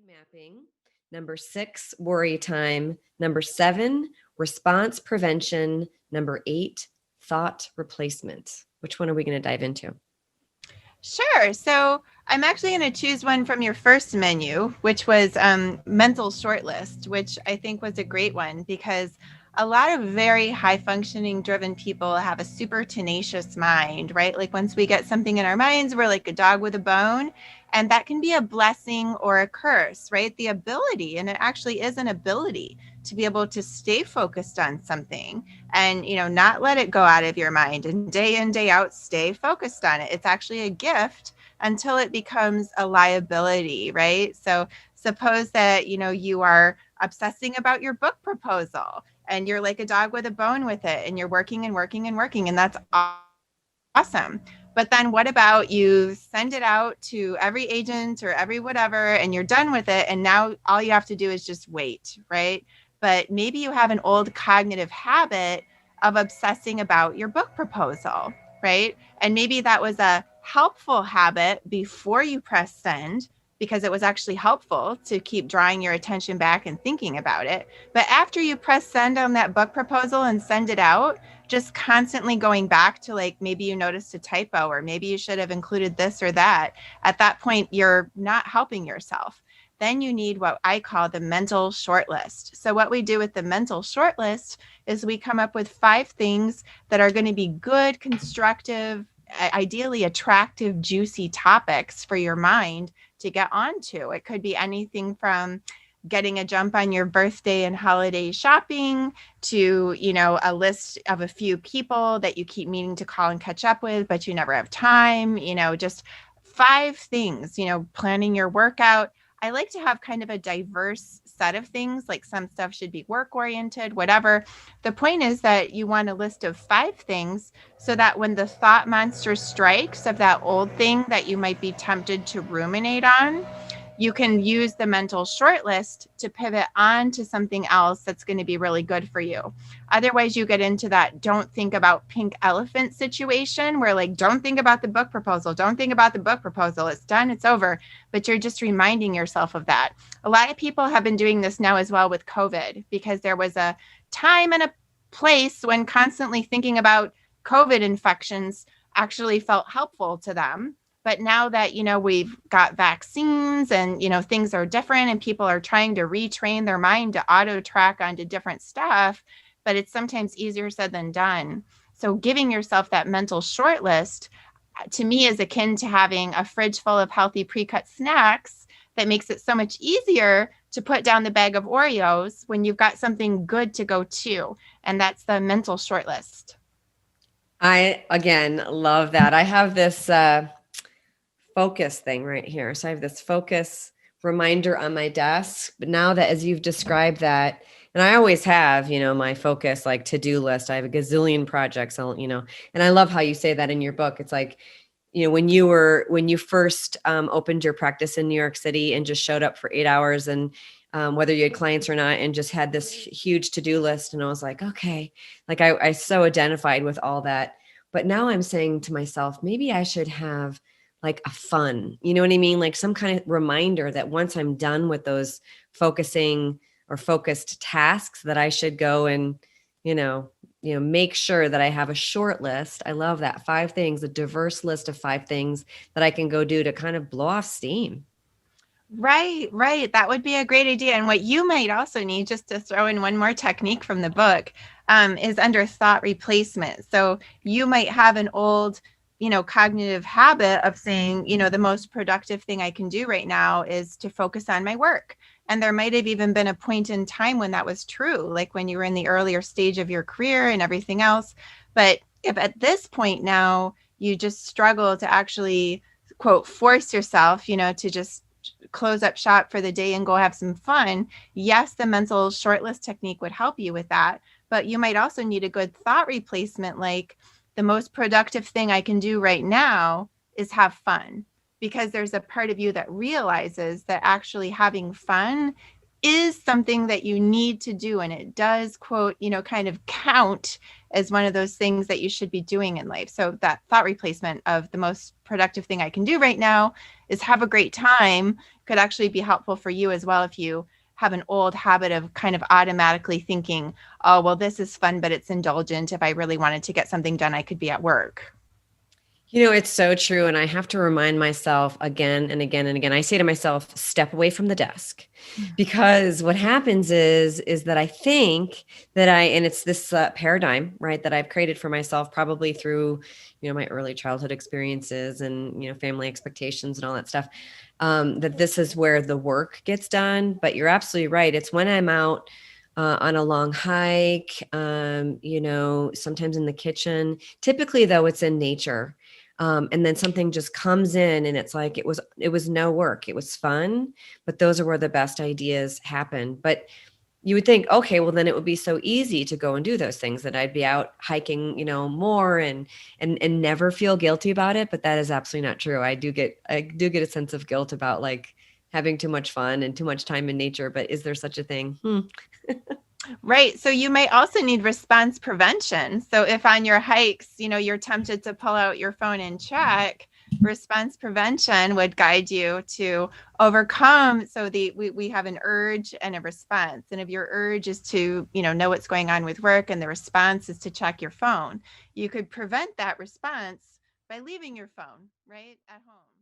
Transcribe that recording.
mapping. Number 6, worry time. Number 7, response prevention. Number 8, thought replacement. Which one are we going to dive into? Sure. So I'm actually going to choose one from your first menu, which was mental shortlist, which I think was a great one because a lot of very high functioning driven people have a super tenacious mind, right? Like once we get something in our minds, we're like a dog with a bone. And that can be a blessing or a curse, right? The ability, and it actually is an ability to be able to stay focused on something and not let it go out of your mind, and day in day out stay focused on it. It's actually a gift until it becomes a liability, right? So suppose that you are obsessing about your book proposal and you're like a dog with a bone with it, and you're working and working and working, and that's awesome. But then what about you send it out to every agent or every whatever, and you're done with it, and now all you have to do is just wait, right? But maybe you have an old cognitive habit of obsessing about your book proposal, right? And maybe that was a helpful habit before you press send, because it was actually helpful to keep drawing your attention back and thinking about it. But after you press send on that book proposal and send it out, just constantly going back to, like, maybe you noticed a typo, or maybe you should have included this or that. At that point, you're not helping yourself. Then you need what I call the mental shortlist. So what we do with the mental shortlist is we come up with 5 things that are going to be good, constructive, ideally attractive, juicy topics for your mind to get onto. It could be anything from getting a jump on your birthday and holiday shopping to, a list of a few people that you keep meaning to call and catch up with, but you never have time, just 5 things, planning your workout. I like to have kind of a diverse set of things, like some stuff should be work oriented, whatever. The point is that you want a list of 5 things so that when the thought monster strikes of that old thing that you might be tempted to ruminate on, you can use the mental shortlist to pivot on to something else that's going to be really good for you. Otherwise, you get into that don't think about pink elephant situation where, like, don't think about the book proposal. Don't think about the book proposal. It's done. It's over. But you're just reminding yourself of that. A lot of people have been doing this now as well with COVID, because there was a time and a place when constantly thinking about COVID infections actually felt helpful to them. But now that, we've got vaccines and, things are different and people are trying to retrain their mind to auto track onto different stuff, but it's sometimes easier said than done. So giving yourself that mental shortlist, to me, is akin to having a fridge full of healthy pre-cut snacks that makes it so much easier to put down the bag of Oreos when you've got something good to go to. And that's the mental shortlist. I, again, love that. I have this focus thing right here. So I have this focus reminder on my desk. But now that, as you've described that, and I always have, my focus, like, to-do list. I have a gazillion projects, and I love how you say that in your book. It's like, when you first opened your practice in New York City and just showed up for 8 hours, and whether you had clients or not, and just had this huge to-do list. And I was like, okay, like I so identified with all that. But now I'm saying to myself, maybe I should have like a fun, you know what I mean? Like some kind of reminder that once I'm done with those focusing or focused tasks, that I should go and, make sure that I have a short list. I love that. 5 things, a diverse list of 5 things that I can go do to kind of blow off steam. Right. That would be a great idea. And what you might also need, just to throw in one more technique from the book, is under thought replacement. So you might have an old, cognitive habit of saying, the most productive thing I can do right now is to focus on my work. And there might have even been a point in time when that was true, like when you were in the earlier stage of your career and everything else. But if at this point now you just struggle to actually, quote, force yourself, to just close up shop for the day and go have some fun, yes, the mental shortlist technique would help you with that. But you might also need a good thought replacement, like, the most productive thing I can do right now is have fun, because there's a part of you that realizes that actually having fun is something that you need to do, and it does, quote, kind of count as one of those things that you should be doing in life. So that thought replacement of the most productive thing I can do right now is have a great time could actually be helpful for you as well if you have an old habit of kind of automatically thinking, oh, well, this is fun, but it's indulgent. If I really wanted to get something done, I could be at work. It's so true. And I have to remind myself again and again and again. I say to myself, step away from the desk, because what happens is that I think that and it's this paradigm, right, that I've created for myself, probably through, my early childhood experiences and, family expectations and all that stuff, that this is where the work gets done. But you're absolutely right. It's when I'm out on a long hike, sometimes in the kitchen. Typically, though, it's in nature. And then something just comes in and it's like, it was no work. It was fun, but those are where the best ideas happen. But you would think, okay, well then it would be so easy to go and do those things, that I'd be out hiking, more and never feel guilty about it. But that is absolutely not true. I do get a sense of guilt about like having too much fun and too much time in nature. But is there such a thing? Right. So you may also need response prevention. So if on your hikes, you're tempted to pull out your phone and check, response prevention would guide you to overcome. So we have an urge and a response. And if your urge is to, know what's going on with work, and the response is to check your phone, you could prevent that response by leaving your phone right at home.